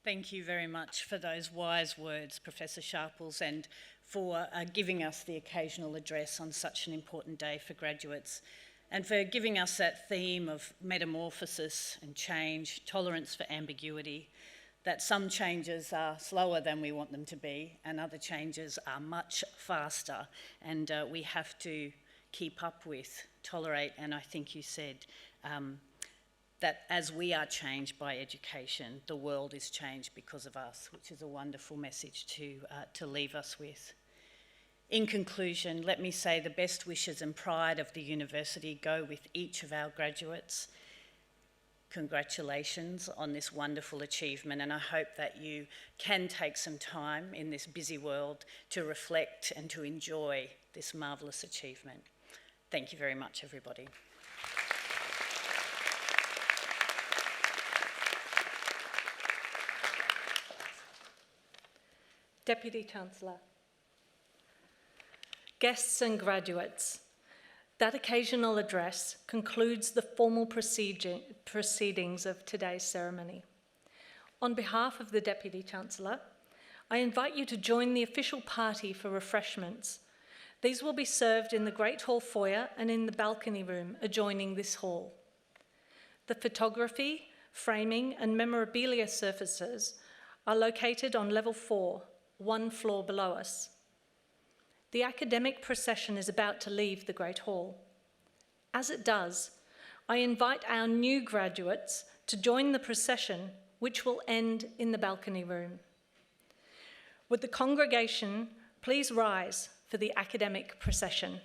Thank you very much for those wise words, Professor Sharples, and for giving us the occasional address on such an important day for graduates, and for giving us that theme of metamorphosis and change, tolerance for ambiguity, that some changes are slower than we want them to be, and other changes are much faster, and we have to keep up with, tolerate, and I think you said that as we are changed by education, the world is changed because of us, which is a wonderful message to leave us with. In conclusion, let me say the best wishes and pride of the university go with each of our graduates. Congratulations on this wonderful achievement, and I hope that you can take some time in this busy world to reflect and to enjoy this marvellous achievement. Thank you very much, everybody. Deputy Chancellor, guests and graduates, that occasional address concludes the formal proceedings of today's ceremony. On behalf of the Deputy Chancellor, I invite you to join the official party for refreshments. These will be served in the Great Hall foyer and in the balcony room adjoining this hall. The photography, framing and memorabilia surfaces are located on level 4, 1 floor below us. The academic procession is about to leave the Great Hall. As it does, I invite our new graduates to join the procession which will end in the balcony room. Would the congregation please rise for the academic procession?